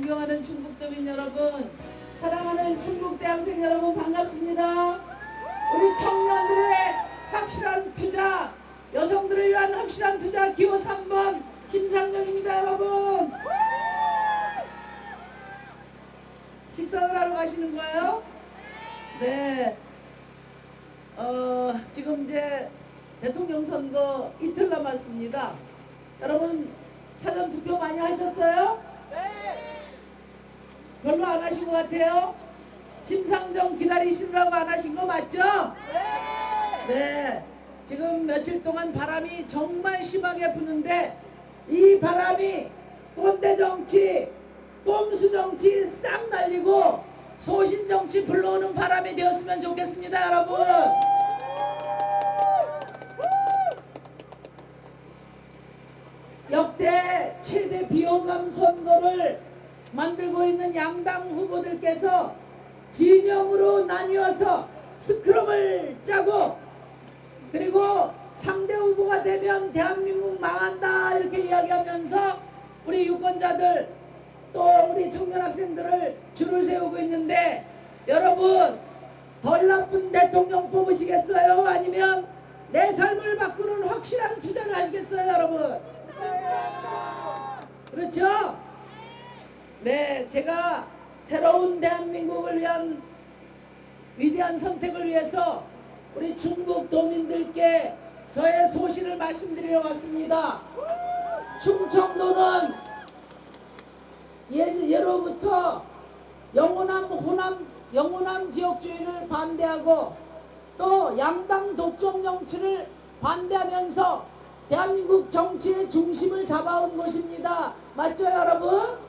존경하는 충북도민 여러분, 사랑하는 충북대학생 여러분 반갑습니다. 우리 청년들의 확실한 투자, 여성들을 위한 확실한 투자 기호 3번 심상정입니다. 여러분 식사를 하러 가시는 거예요? 네. 지금 이제 대통령 선거 이틀 남았습니다. 여러분 사전 투표 많이 하셨어요? 네. 별로 안 하신 것 같아요. 심상정 기다리시느라고 안 하신 거 맞죠? 네. 네. 지금 며칠 동안 바람이 정말 심하게 부는데 이 바람이 꼰대 정치, 꼼수 정치 싹 날리고 소신 정치 불러오는 바람이 되었으면 좋겠습니다, 여러분. 역대 최대 비호감 선거를 만들고 있는 양당 후보들께서 진영으로 나뉘어서 스크럼을 짜고 그리고 상대 후보가 되면 대한민국 망한다 이렇게 이야기하면서 우리 유권자들 또 우리 청년 학생들을 줄을 세우고 있는데 여러분 덜 나쁜 대통령 뽑으시겠어요? 아니면 내 삶을 바꾸는 확실한 투자를 하시겠어요, 여러분? 그렇죠? 네, 제가 새로운 대한민국을 위한 위대한 선택을 위해서 우리 충북도민들께 저의 소신을 말씀드리러 왔습니다. 충청도는 예로부터 영호남 지역주의를 반대하고 또 양당 독점 정치를 반대하면서 대한민국 정치의 중심을 잡아온 곳입니다. 맞죠, 여러분?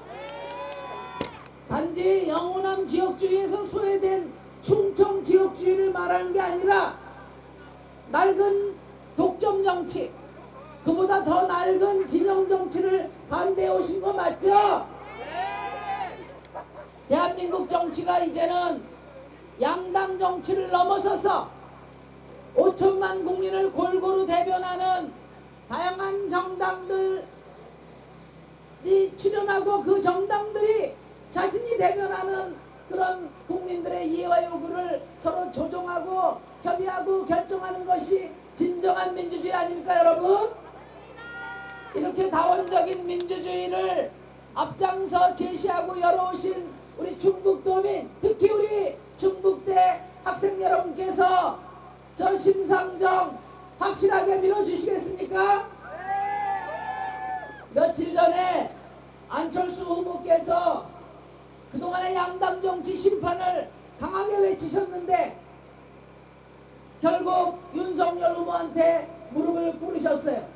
단지 영호남 지역주의에서 소외된 충청 지역주의를 말하는 게 아니라 낡은 독점 정치, 그보다 더 낡은 진영 정치를 반대해 오신 거 맞죠? 대한민국 정치가 이제는 양당 정치를 넘어서서 5천만 국민을 골고루 대변하는 다양한 정당들이 출연하고 그 정당들이 자신이 대변하는 그런 국민들의 이해와 요구를 서로 조정하고 협의하고 결정하는 것이 진정한 민주주의 아닙니까, 여러분? 이렇게 다원적인 민주주의를 앞장서 제시하고 열어오신 우리 충북도민, 특히 우리 충북대 학생 여러분께서 저 심상정 확실하게 밀어주시겠습니까? 며칠 전에 안철수 후보께서 그동안의 양당 정치 심판을 강하게 외치셨는데 결국 윤석열 후보한테 무릎을 꿇으셨어요.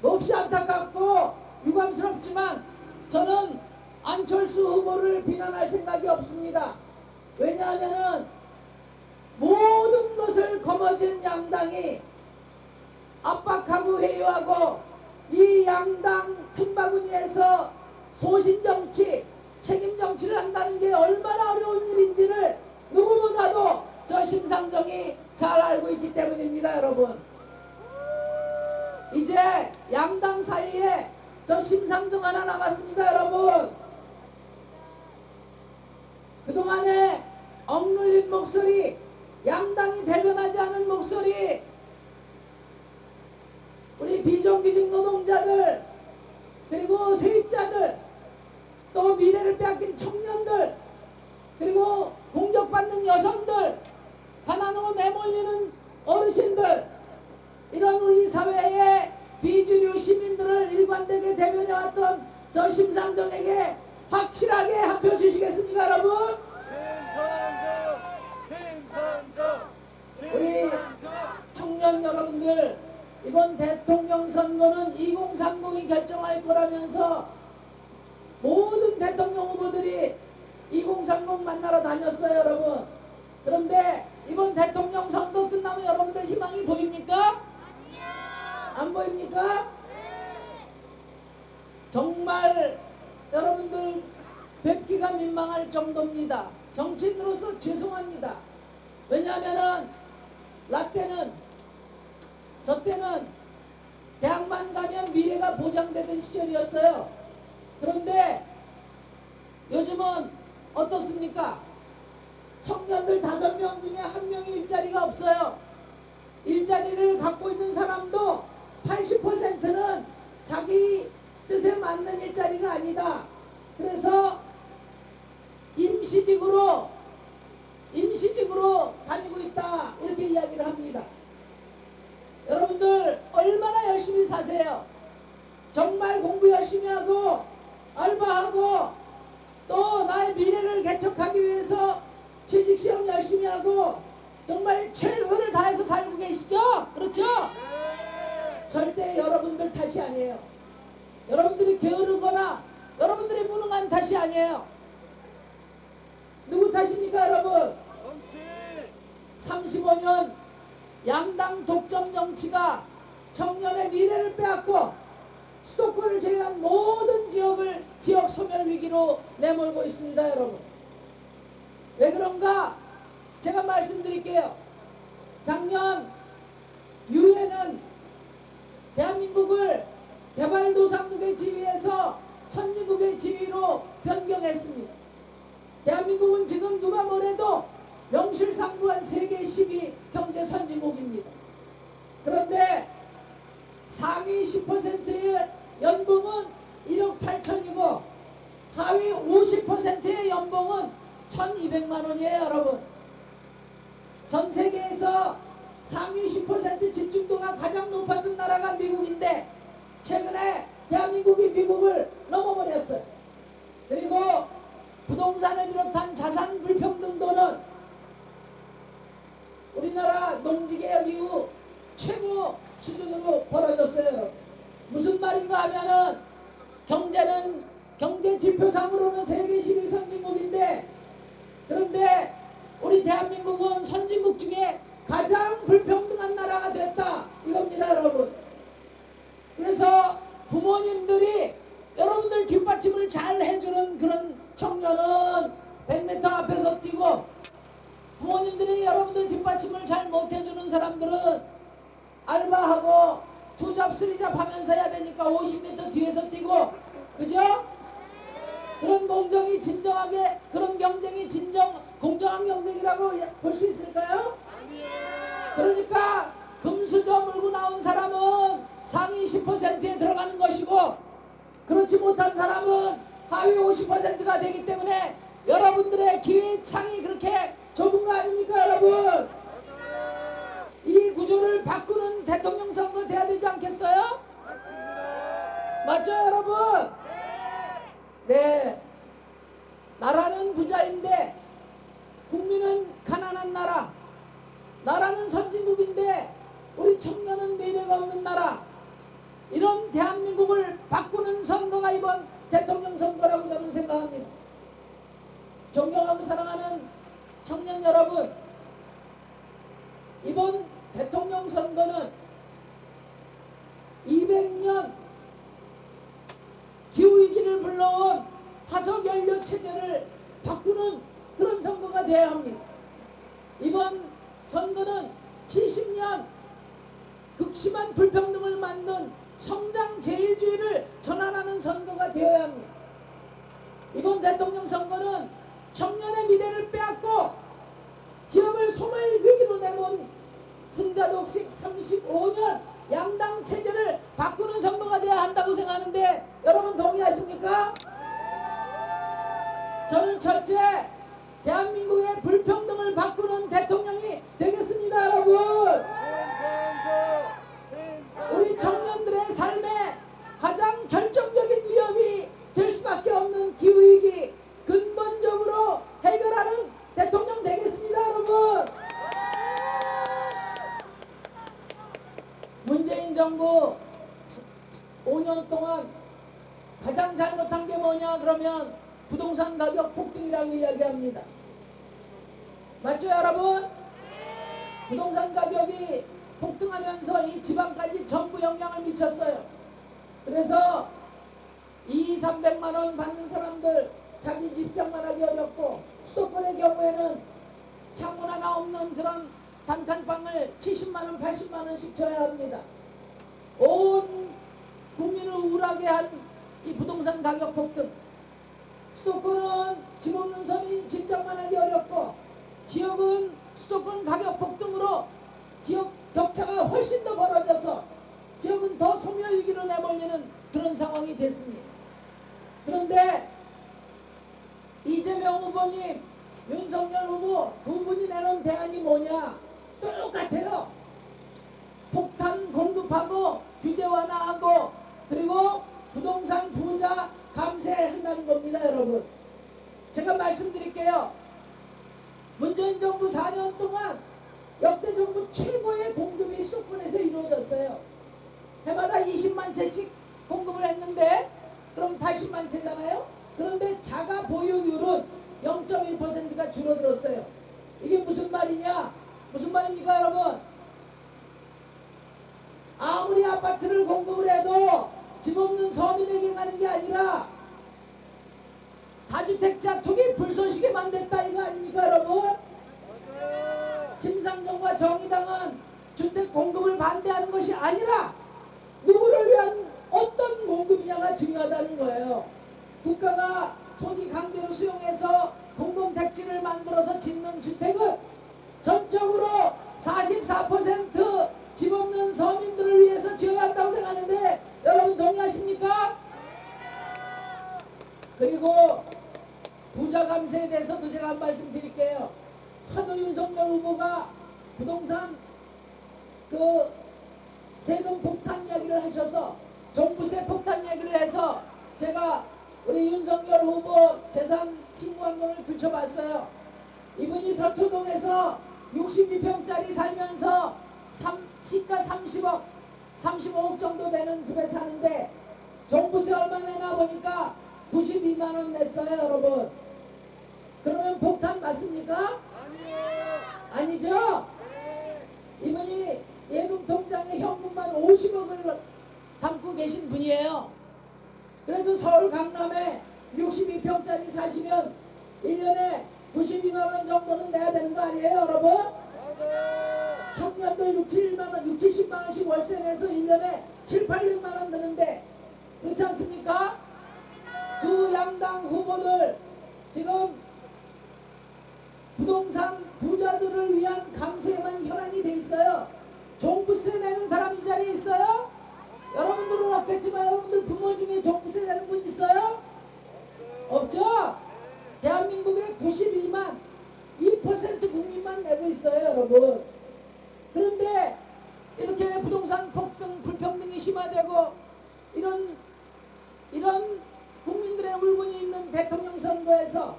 몹시 안타깝고 유감스럽지만 저는 안철수 후보를 비난할 생각이 없습니다. 왜냐하면 모든 것을 거머쥔 양당이 압박하고 회유하고 이 양당 틈바구니에서 소신정치, 책임정치를 한다는 게 얼마나 어려운 일인지를 누구보다도 저 심상정이 잘 알고 있기 때문입니다, 여러분. 이제 양당 사이에 저 심상정 하나 남았습니다, 여러분. 그동안에 억눌린 목소리, 양당이 대변하지 않은 목소리, 우리 비정규직 노동자들, 그리고 세입자들, 또 미래를 빼앗긴 청년들, 그리고 공격받는 여성들, 가난으로 내몰리는 어르신들, 이런 우리 사회의 비주류 시민들을 일관되게 대변해왔던 저 심상정에게 확실하게 한 표 주시겠습니까, 여러분? 우리 청년 여러분들, 이번 대통령 선거는 2030이 결정할 거라면서 모든 대통령 후보들이 2030 만나러 다녔어요, 여러분. 그런데 이번 대통령 선거 끝나면 여러분들 희망이 보입니까? 안 보입니까? 정말 여러분들 뵙기가 민망할 정도입니다. 정치인으로서 죄송합니다. 왜냐하면은 라떼는 저 때는 대학만 가면 미래가 보장되던 시절이었어요. 그런데 요즘은 어떻습니까? 청년들 5명 중에 1명이 일자리가 없어요. 일자리를 갖고 있는 사람도 80%는 자기 뜻에 맞는 일자리가 아니다. 그래서 임시직으로 다니고 있다. 이렇게 이야기를 합니다. 여러분들 얼마나 열심히 사세요? 정말 공부 열심히 하고 알바하고 또 나의 미래를 개척하기 위해서 취직시험 열심히 하고 정말 최선을 다해서 살고 계시죠? 그렇죠? 절대 여러분들 탓이 아니에요. 여러분들이 게으르거나 여러분들이 무능한 탓이 아니에요. 누구 탓입니까 여러분? 35년 양당 독점 정치가 청년의 미래를 빼앗고 수도권을 제외한 모든 지역을 지역 소멸 위기로 내몰고 있습니다. 여러분 왜 그런가 제가 말씀드릴게요. 작년 유엔은 대한민국을 개발도상국의 지위에서 선진국의 지위로 변경했습니다. 대한민국은 지금 누가 뭐래도 명실상부한 세계 10위 경제 선진국입니다. 그런데 상위 10%의 연봉은 1억 8천이고 하위 50%의 연봉은 1,200만 원이에요. 여러분 전 세계에서 상위 10% 집중도가 가장 높았던 나라가 미국인데 최근에 대한민국이 미국을 넘어버렸어요. 그리고 부동산을 비롯한 자산 불평등도는 우리나라 농지개혁 이후 최고 수준으로 벌어졌어요. 무슨 말인가 하면은 경제는 경제 지표상으로는 세계 10위 선진국인데 그런데 우리 대한민국은 선진국 중에 가장 불평등한 나라가 됐다 이겁니다. 여러분 그래서 부모님들이 여러분들 뒷받침을 잘 해주는 그런 청년은 100m 앞에서 뛰고 부모님들이 여러분들 뒷받침을 잘 못해주는 사람들은 알바하고 투잡 쓰리잡 하면서 해야 되니까 50m 뒤에서 뛰고 그죠? 그런 공정이 진정하게 그런 경쟁이 공정한 경쟁이라고 볼 수 있을까요? 그러니까 금수저 물고 나온 사람은 상위 10%에 들어가는 것이고 그렇지 못한 사람은 하위 50%가 되기 때문에 여러분들의 기회 창이 그렇게 좁은 거 아닙니까 여러분? 이 구조를 바꾸는 대통령 선거 돼야 되지 않겠어요? 맞죠 여러분? 네. 나라는 부자인데 국민은 가난한 나라. 나라는 선진국인데 우리 청년은 미래가 없는 나라. 이런 대한민국을 바꾸는 선거가 이번 대통령 선거라고 저는 생각합니다. 존경하고 사랑하는 청년 여러분, 이번 대통령 선거는 200년 기후위기를 불러온 화석연료 체제를 바꾸는 그런 선거가 되어야 합니다. 이번 선거는 70년 극심한 불평등을 만든 성장제일주의를 전환하는 선거가 되어야 합니다. 이번 대통령 선거는 청년의 미래를 빼앗고 지역을 소멸 위기로 내놓은 승자독식 35년 양당 체제를 바꾸는 선거가 되어야 한다고 생각하는데 여러분 동의하십니까? 저는 첫째, 대한민국의 불평등을 바꾸는 대통령이 되겠습니다. 여러분 우리 청년들의 삶에 가장 결정적인 위협이 될 수밖에 없는 기후위기 근본적으로 해결하는 대통령 되겠습니다. 여러분 문재인 정부 5년 동안 가장 잘못한 게 뭐냐 그러면 부동산 가격 폭등이라고 이야기합니다. 맞죠 여러분? 부동산 가격이 폭등하면서 이 지방까지 전부 영향을 미쳤어요. 그래서 200~300만 원 받는 사람들 자기 집장만 하기 어렵고 수도권의 경우에는 창문 하나 없는 그런 단칸방을 70만 원, 80만 원씩 줘야 합니다. 온 국민을 우울하게 한 이 부동산 가격 폭등, 수도권은 집 없는 서민 집장만 하기 어렵고, 지역은 수도권 가격 폭등으로 지역 격차가 훨씬 더 벌어져서 지역은 더 소멸위기로 내몰리는 그런 상황이 됐습니다. 그런데 이재명 후보님, 윤석열 후보 두 분이 내놓은 대안이 뭐냐? 똑같아요. 폭탄 공급하고 규제 완화하고 그리고 부동산 부자 감세한다는 겁니다. 여러분, 제가 말씀드릴게요. 문재인 정부 4년 동안 역대 정부 최고의 공급이 수도권에서 이루어졌어요. 해마다 20만 채씩 공급을 했는데 그럼 80만 채잖아요. 그런데 자가 보유율은 0.1%가 줄어들었어요. 이게 무슨 말이냐? 무슨 말입니까 여러분? 아무리 아파트를 공급을 해도 집 없는 서민에게 가는 게 아니라 다주택자 투기 불쏘시개 만들었다 이거 아닙니까 여러분? 심상정과 정의당은 주택 공급을 반대하는 것이 아니라 누구를 위한 어떤 공급이냐가 중요하다는 거예요. 국가가 토지 강제로 수용해서 공공택지를 만들어서 짓는 주택은 전적으로 44% 집 없는 서민들을 위해서 지어야 한다고 생각하는데 여러분 동의하십니까? 그리고 부자 감세에 대해서도 제가 한 말씀 드릴게요. 하도 윤석열 후보가 부동산 세금 폭탄 이야기를 하셔서 종부세 폭탄 이야기를 해서 제가 우리 윤석열 후보 재산 신고한번을 들춰봤어요. 이분이 서초동에서 62평짜리 살면서 시가 30억, 35억 정도 되는 집에 사는데 종부세 얼마 내나 보니까 92만원 냈어요. 여러분, 그러면 폭탄 맞습니까? 아니죠? 이분이 예금 통장에 현금만 50억을 담고 계신 분이에요. 그래도 서울 강남에 62평짜리 사시면 1년에 92만원 정도는 내야 되는 거 아니에요 여러분? 청년들 6, 70만원씩 월세 내서 1년에 7, 800만원 드는데 그렇지 않습니까? 두 양당 후보들 지금 부동산 부자들을 위한 감세에만 혈안이 돼 있어요. 종부세 내는 사람 이 자리에 있어요? 여러분들은 없겠지만 여러분들 부모 중에 종부세 내는 분 있어요? 없죠? 대한민국의 92만 2% 국민만 내고 있어요 여러분. 그런데 이렇게 부동산 폭등 불평등이 심화되고 이런 국민들의 울분이 있는 대통령 선거에서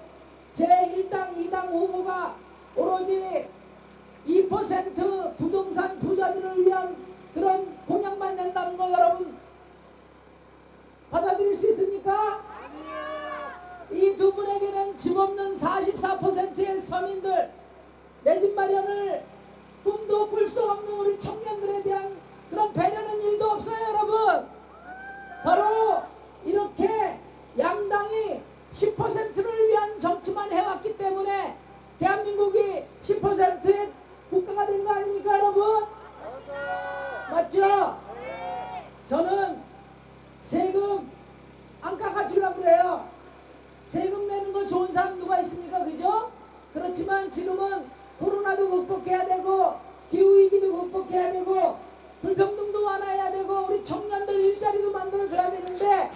제1당 2당 후보가 오로지 2% 부동산 부자들을 위한 그런 공약만 낸다는 거 여러분 받아들일 수 있습니까? 이 두 분에게는 집 없는 44%의 서민들 내 집 마련을 꿈도 꿀 수 없는 우리 청년들에 대한 그런 배려는 일도 없어요 여러분. 바로 이렇게 양당이 10%를 위한 정치만 해왔기 때문에 대한민국이 10%의 국가가 된 거 아닙니까 여러분? 맞죠? 저는 세금 안 깎아주려고 그래요. 세금 내는 거 좋은 사람 누가 있습니까? 그죠? 그렇지만 지금은 코로나도 극복해야 되고 기후위기도 극복해야 되고 불평등도 완화해야 되고 우리 청년들 일자리도 만들어줘야 되는데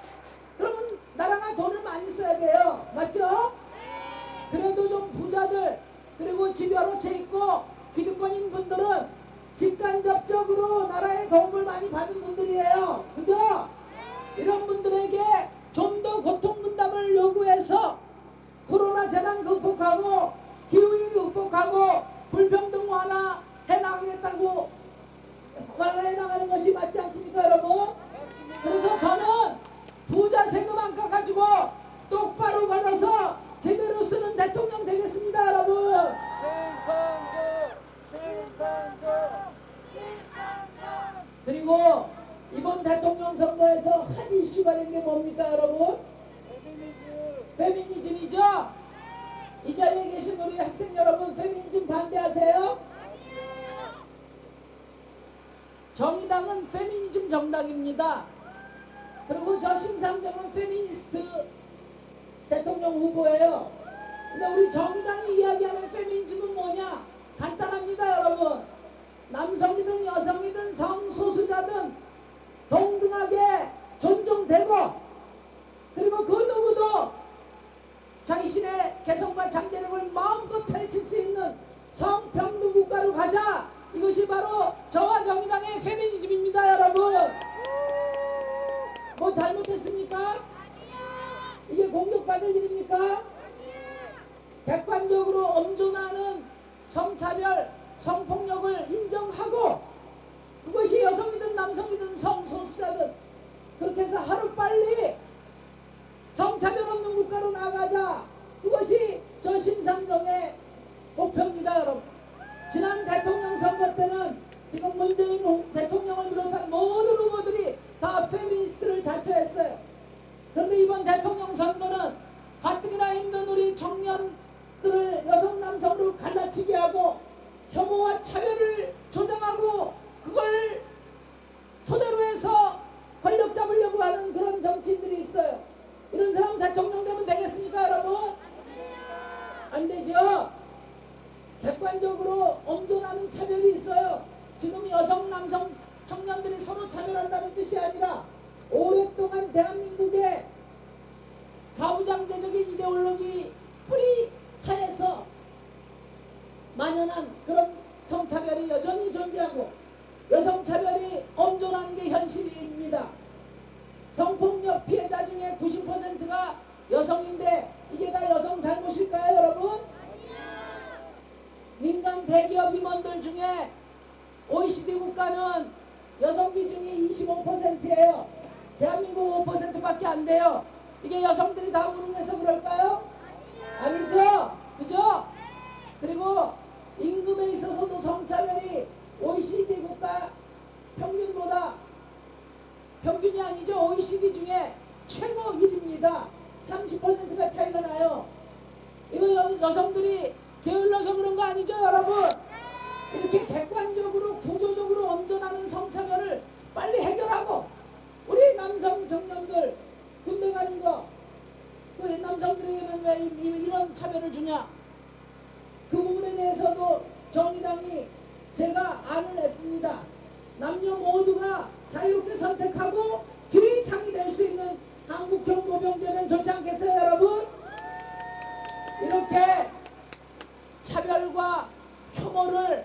그러면 나라가 돈을 많이 써야 돼요. 맞죠? 그래도 좀 부자들 그리고 집 여러 채 있고 기득권인 분들은 직간접적으로 나라의 도움을 많이 받은 분들이에요. 그죠? 이런 분들에게 좀 더 고통 분담을 요구해서 코로나 재난 극복하고 기후위기 극복하고 불평등 완화해 나가겠다고 완화해 나가는 것이 맞지 않습니까 여러분? 그래서 저는 부자 세금 안 깎아주고 똑바로 받아서 제대로 쓰는 대통령 되겠습니다 여러분. 그리고 이번 대통령 선거에서 한 이슈가 된 게 뭡니까 여러분? 페미니즘이죠? 이 자리에 계신 우리 학생 여러분 페미니즘 반대하세요? 정의당은 페미니즘 정당입니다. 그리고 저 심상정은 페미니스트 대통령 후보예요. 근데 우리 정의당이 이야기하는 페미니즘은 뭐냐? 간단합니다, 여러분. 남성이든 여성이든 성소수자든 동등하게 존중되고, 그리고 그 누구도 자신의 개성과 잠재력을 마음껏 펼칠 수 있는 성평등 국가로 가자. 이것이 바로 저와 정의당의 페미니즘입니다, 여러분. 뭐 잘못했습니까? 이게 공격받을 일입니까? 객관적으로 엄존하는 성차별, 성폭력을 인정하고, 그것이 여성이든 남성이든 성소수자든 그렇게 해서 하루빨리 성차별 없는 국가로 나가자. 그것이 저 심상정의 목표입니다, 여러분. 지난 대통령 선거 때는 지금 문재인 대통령을 비롯한 모든 후보들이 다 페미니스트를 자처했어요. 그런데 이번 대통령 선거는 가뜩이나 힘든 우리 청년들을 여성 남성으로 갈라치게 하고 혐오와 차별을 조장하고 그걸 토대로 해서 권력 잡으려고 하는 그런 정치인들이 있어요. 이런 사람 대통령 되면 되겠습니까, 여러분? 안 되죠. 객관적으로 엄존하는 차별이 있어요. 지금 여성 남성 청년들이 서로 차별한다는 뜻이 아니라 오랫동안 대한민국의 가부장제적인 이데올로기 뿌리 하에서 만연한 그런 성차별이 여전히 존재하고 여성차별이 엄존하는 게 현실입니다. 성폭력 피해자 중에 90%가 여성인데 이게 다 여성 잘못일까요, 여러분? 민간 대기업 임원들 중에 OECD 국가는 여성 비중이 25%예요. 대한민국 5%밖에 안 돼요. 이게 여성들이 다 무능해서 그럴까요? 아니죠. 그죠? 그리고 임금에 있어서도 성차별이 OECD 국가 평균보다, 평균이 아니죠, OECD 중에 최고 1위입니다. 30%가 차이가 나요. 이거 여성들이 게을러서 그런 거 아니죠, 여러분? 이렇게 객관적으로 구조적으로 엄존하는 성차별을 빨리 해결하고, 우리 남성 청년들 군대 가는 거, 그 남성들에게만 왜 이런 차별을 주냐? 그 부분에 대해서도 정의당이 제가 안을 냈습니다. 남녀 모두가 자유롭게 선택하고 길이 창이 될 수 있는 한국형 모병제면 좋지 않겠어요, 여러분? 이렇게 차별과 혐오를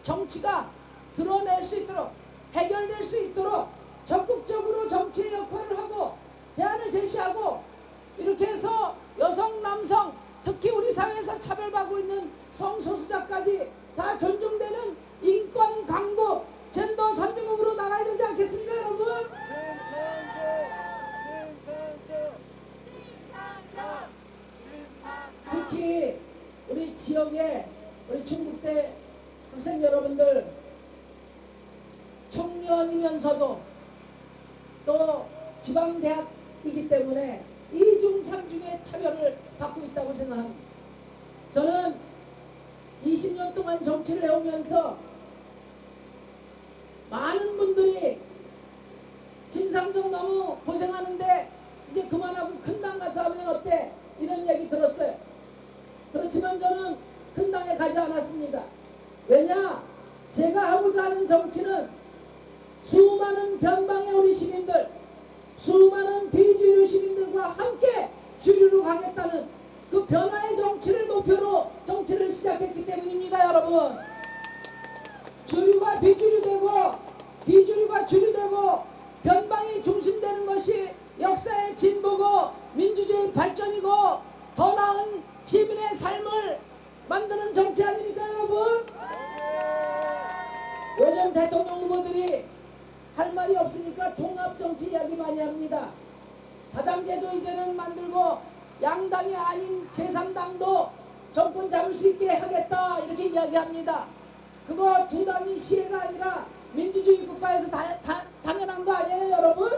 정치가 드러낼 수 있도록, 해결될 수 있도록 적극적으로 정치의 역할을 하고 대안을 제시하고, 이렇게 해서 여성, 남성, 특히 우리 사회에서 차별받고 있는 성소수자까지 다 존중되는 인권 강국, 젠더 선진국으로 나가야 되지 않겠습니까, 여러분? 특히 우리 지역에 우리 중국대 학생 여러분들, 청년이면서도 또 지방대학이기 때문에 2중 3중의 차별을 받고 있다고 생각합니다. 저는 20년 동안 정치를 해오면서 많은 분들이 심상정 너무 고생하는데 이제 그만하고 큰 당 가서 하면 어때? 이런 얘기 들었어요. 그렇지만 저는 큰 당에 가지 않았습니다. 왜냐? 제가 하고자 하는 정치는 수많은 변방의 우리 시민들, 수많은 비주류 시민들과 함께 주류로 가겠다는 그 변화의 정치를 목표로 정치를 시작했기 때문입니다, 여러분. 주류가 비주류 되고 비주류가 주류 되고 변방이 중심되는 것이 역사의 진보고 민주주의 발전이고 더 나은 시민의 삶을 만드는 정치 아닙니까, 여러분? 요즘 대통령 후보들이 할 말이 없으니까 통합정치 이야기 많이 합니다. 다당제도 이제는 만들고 양당이 아닌 제3당도 정권 잡을 수 있게 하겠다, 이렇게 이야기합니다. 그거 두 당이 시혜가 아니라 민주주의 국가에서 당연한 거 아니에요, 여러분?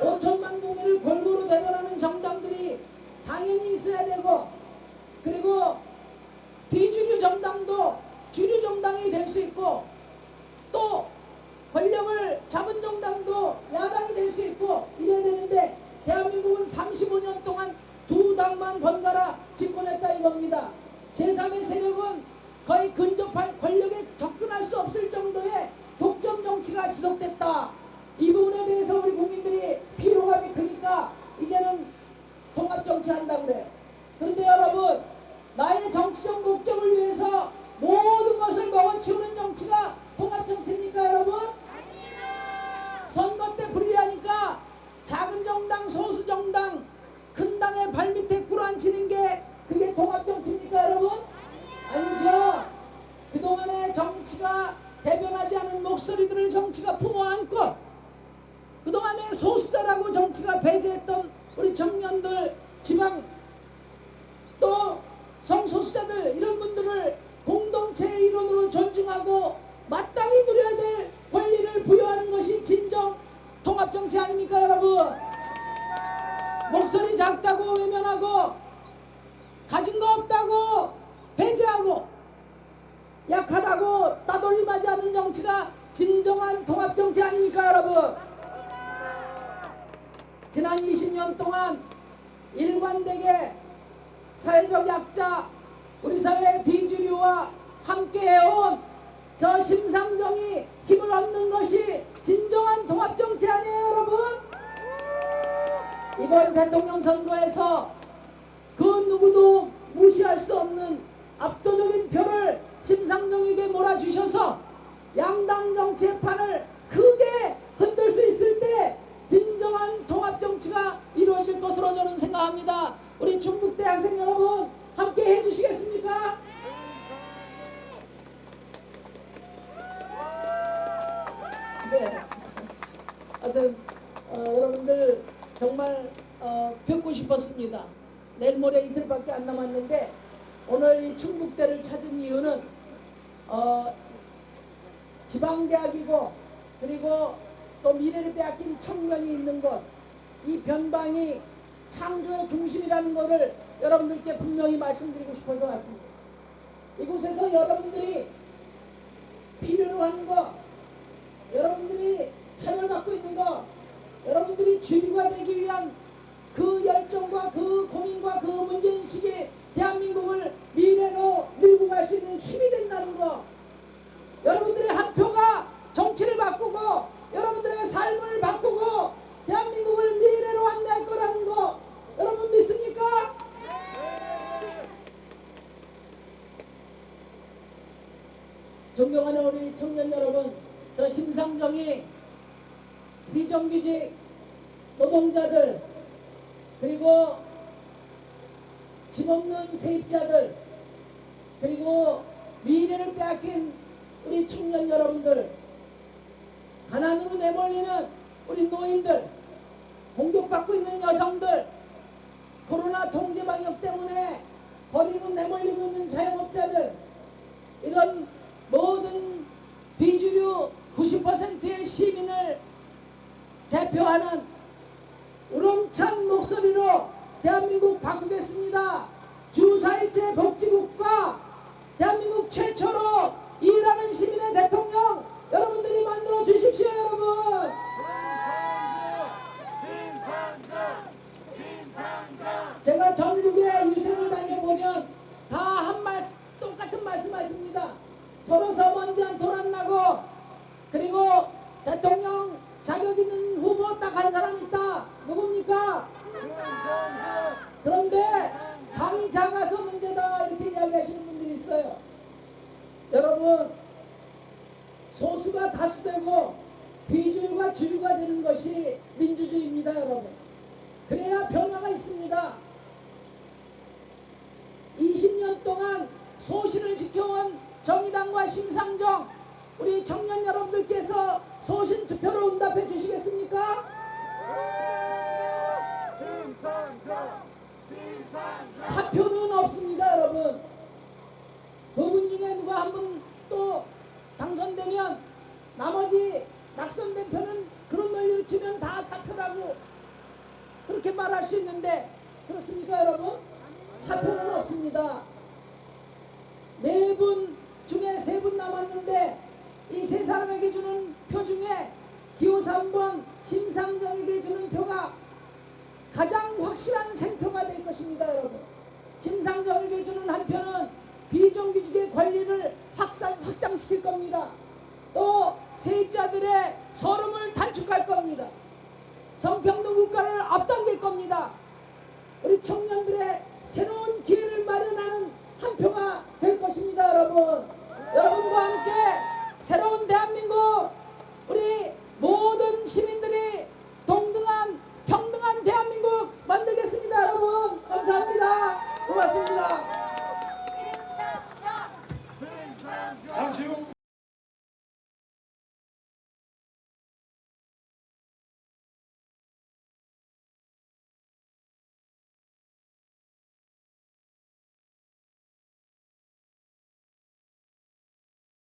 5천만 국민을 골고루 대변하는 정당들이 당연히 있어야 되고, 그리고 비주류 정당도 주류 정당이 될 수 있고, 또 권력을 잡은 정당도 야당이 될 수 있고 이래야 되는데, 대한민국은 35년 동안 두 당만 번갈아 집권했다 이겁니다. 제3의 세력은 거의 근접할 권력에 접근할 수 없을 정도의 독점 정치가 지속됐다. 이 부분에 대해서 우리 국민들이 피로감이 크니까 이제는 통합 정치한다고 그래요. 그런데 여러분, 나의 정치적 목적을 위해서 모든 것을 먹어치우는 정치가 통합 정치입니까 여러분? 아니요. 선거 때 불리하니까 작은 정당, 소수 정당, 큰 당의 발밑에 꿇어앉히는 게 그게 통합 정치입니까 여러분? 아니죠. 그동안의 정치가 대변하지 않은 목소리들을 정치가 품어안고 그동안의 소수자라고 정치가 배제했던 우리 청년들, 지방 또 성소수자들 이런 분들을 공동체의 일원으로 존중하고 마땅히 누려야 될 권리를 부여하는 것이 진정 통합정치 아닙니까 여러분? 목소리 작다고 외면하고 가진 거 없다고 배제하고 약하다고 따돌림하지 않는 정치가 진정한 통합정치 아닙니까 여러분? 지난 20년 동안 일관되게 사회적 약자, 우리 사회의 비주류와 함께해온 저 심상정이 힘을 얻는 것이 진정한 통합정치 아니에요 여러분? 이번 대통령 선거에서 그 누구도 무시할 수 없는 압도적인 표를 심상정에게 몰아주셔서 양당 정치의 판을 크게 흔들 수 있을 때 진정한 통합정치가 이루어질 것으로 저는 생각합니다. 우리 충북대 학생 여러분 함께 해주시겠습니까? 네. 하여튼 여러분들 정말 뵙고 싶었습니다. 내일 모레 이틀밖에 안 남았는데 오늘 이 충북대를 찾은 이유는 지방대학이고 그리고 또 미래를 빼앗긴 청년이 있는 곳, 이 변방이 창조의 중심이라는 것을 여러분들께 분명히 말씀드리고 싶어서 왔습니다. 이곳에서 여러분들이 필요로 하는 것, 여러분들이 차별받고 있는 것, 여러분들이 주류가 되기 위한 그 열정과 그 고민과 그 문제인식이 대한민국을 미래로 밀고 갈 수 있는 힘이 된다는 것, 여러분들의 한 표가 정치를 바꾸고 여러분들의 삶을 바꾸고 대한민국을 미래로 안내할 거라는 거 여러분 믿습니까? 존경하는 우리 청년 여러분, 저 심상정이 비정규직 노동자들 그리고 집 없는 세입자들 그리고 미래를 빼앗긴 우리 청년 여러분들, 가난으로 내몰리는 우리 노인들, 공격받고 있는 여성들, 코로나 통제 방역 때문에 거리로 내몰리고 있는 자영업자들, 이런 모든 비주류 90%의 시민을 대표하는 우렁찬 목소리로 대한민국 바꾸겠습니다. 주 4일제 복지국가, 대한민국 최초로 일하는 시민의 대통령 여러분들이 만들어 주십시오 여러분. 제가 전국의 유세를 다녀보면 다 똑같은 말씀하십니다. 털어서 먼지 한 톨 안 나고, 그리고 대통령 자격 있는 후보 딱 한 사람 있다. 누굽니까? 그런데 당이 작아서 문제다 이렇게 이야기하시는 분들이 있어요. 여러분, 소수가 다수되고 비주류가 주류가 되는 것이 민주주의입니다 여러분. 그래야 변화가 있습니다. 20년 동안 소신을 지켜온 정의당과 심상정, 우리 청년 여러분들께서 소신 투표로 응답해 주시겠습니까? 사표는 없습니다 여러분. 그분 중에 누가 한 분 또 당선되면 나머지 낙선된 표는 그런 논리를 치면 다 사표라고 그렇게 말할 수 있는데 그렇습니까 여러분? 사표는 없습니다. 4분 중에 3분 남았는데 이 3사람에게 주는 표 중에 기호 3번 심상정에게 주는 표가 가장 확실한 생표가 될 것입니다. 여러분, 심상정에게 주는 한 표는 비정규직의 권리를 확장시킬 겁니다. 또 세입자들의 서름을 단축할 겁니다. 성평등 국가를 앞당길 겁니다. 우리 청년들의 새로운 기회를 마련하는 한 표가 될 것입니다. 여러분, 여러분과 함께